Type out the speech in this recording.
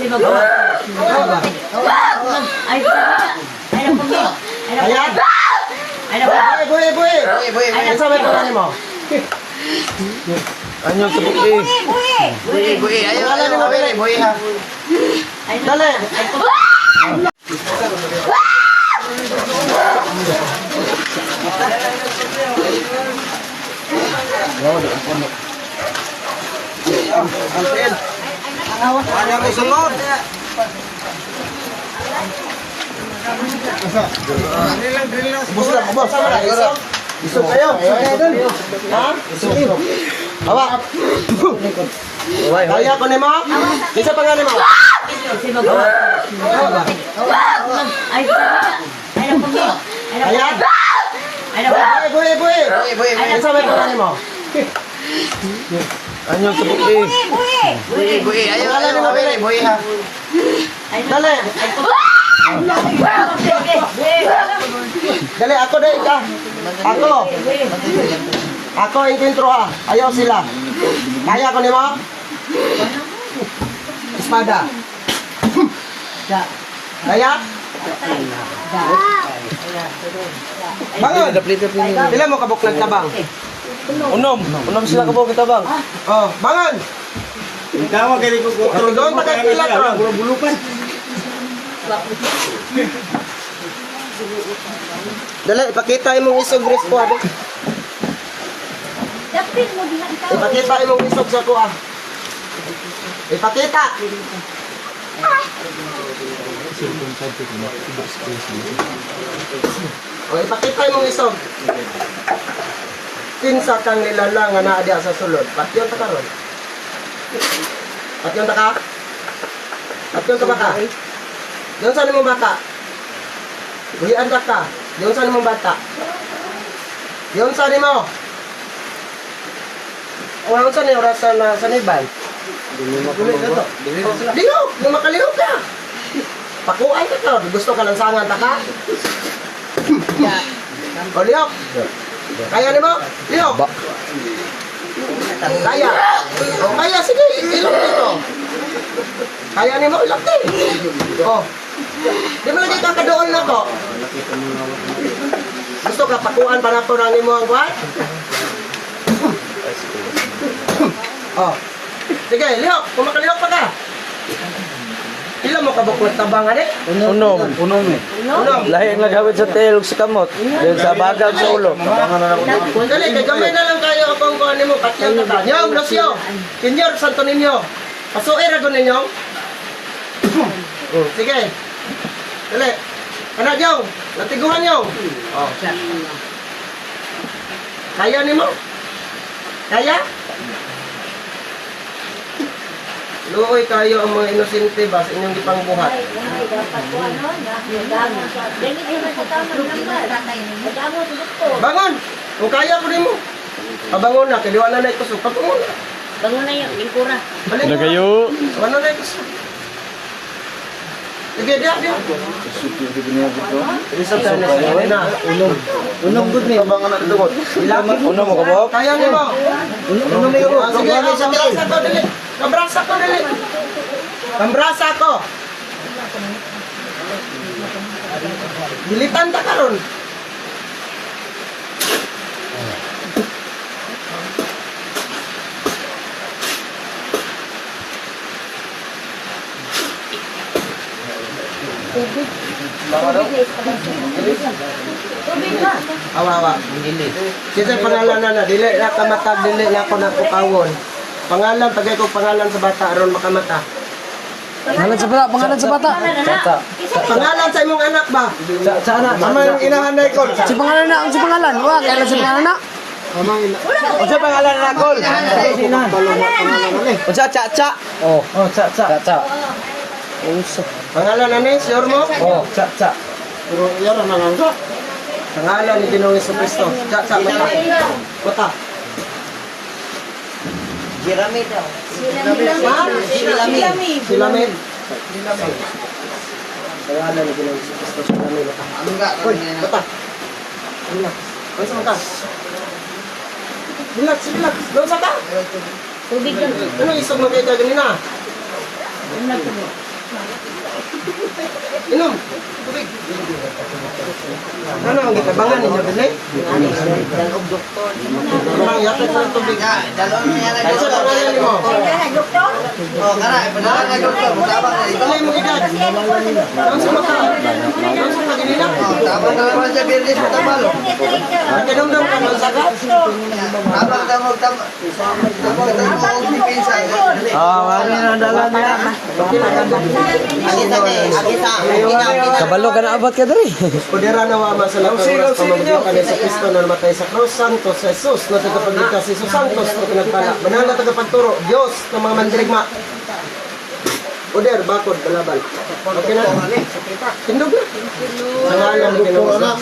magawa. Ay, ay na po. Ayan. Ay na po. Buhi. Ano sabi ko mo? Anyong kabuki. Buhi. Ayaw, buhi ha. Dali. Ayaw ko sunod. Bus lang, bus. Isog kayo. Ha? Hawak. Kaya ko ni mo? Isa pa nga ni mo? Kasi magawa. Ay, ay na po. Ayan. Ay na po. Buhi. Ano sabi ko ni mo? Anyong kabuki. Buhi. Ayaw, buhi ha. Dali. Dali, ako dahil ka. Ako ang intro ha. Ayaw sila. Kaya ko ni mo? Espada. Kaya? Bangon! Pila mo kabuk nagtabang? Unom sila kabuki kita bang. Oh, bangon! Tama kali ko. Pero doon magkakila ko. Bulupan. Dali, ipakita imong isog res ko. Ipakita imong isog sa kuha. Ipakita. O, ipakita imong isog. Kinsa kang nilalang nga naa diha sa sulod. Patyon ta karon. Patyon ta ka? Patyon ta bata? Diyon sa nimong bata? Buhian ka ka? Diyon sa nimong bata? Diyon sa nimo? Ano sa niyo rasa na sa nibay? Lihok! Yung makalihok ka! Pakuan ka ka! Gusto ka lansangan ta ka? O lihok! Kaya ni mo? Lihok! Kaya! O kaya, sige! Ilok dito! Kaya ni mo? Ilok din! O! Di mo lagi kakadoon na to? Gusto ka pakuan pa na to ng imo ang kuhan? Oh. Sige, lihok. Kung makalihok pa ka. Pila mo kabuklat tabang ani? Unom eh. Unom. Lahi ang naghawid sa tail ug sa kamot. Dahil sa bagal sa ulo. Tabangan na ako. Dali, kay gamay na lang kayo akong kuhan nimo. Patyan ka ka. Nyong, Lucio. Senyor Santo Niño. Pasuir ako ninyo. Sige. Dali. Anak Nyong. Natiguhan Nyong. Oh. Kaya nimo? Kaya? Luoy kayo ang mga inosente ba sa inyong ipangbuhat? Bangon! Kung kaya ko rin mo. Pabangon na, kiliwanan na ikusog. Pabangon na. Bangon na yun, lingkura. Balik mo. Nagayo. Pabangon na ikusog. Sige, diya. Isap ka na. Unom good ni. Tabangan na dito. Unom mo kabuk. Kaya niyo mo. Unom ni ko. Sige, kambrasa ko, dali. Kambrasa ko, dali. Kambrasa ko. Dilitan ta karon. Awa. Kasi pangalan na dili na kamatag, dili na ako nakukawon. Pangalan, pagay ko pangalan sa bata, aron makamata. Pangalan sa bata. Pangalan sa imong anak ba? Sa anak. Ama yung inahanay ko. Si pangalan na, si pangalan. Wa, kailan si pangalan na? O sa pangalan na kol. O sa cha-cha. Oh, sa. Cha-cha. Pangalan na ni, sure mo? Oh, sa. Pero yara na nga. Pangalan ni Ginoong Jesucristo. Sa mata. Mata. Jeremy daw. Silamid. Pangalan ni Ginoong Jesucristo. Silamid. Mata. Uy, mata. Relax. Doon sa mata. Relax. Doon sa mata. Tubig lang. Ano isog mo kayo ganina? Inom. Tubig. Ano ang gitabangan ninyo, Bilay? Ang yakin sa tubig. Ay, sa pangalan mo. Bilay mo edad. Doon sa mata. Doon sa paginila. Nagkadamdam ka doon sa gas. Ano na dala niya? Kabalo ka na abot ka diri. Kudera na wama sa lakas pamamagitan ni sa Kristo na namatay sa krus, Santos sa Jesus na tagapagligtas, Jesus Santos na pinagpala, banal na tagapagturo, Diyos ng mga mandirigma. Kuder, bakod, balaban. Okay na? Tindog na. Sa ngalan ni Ginoo. Ha?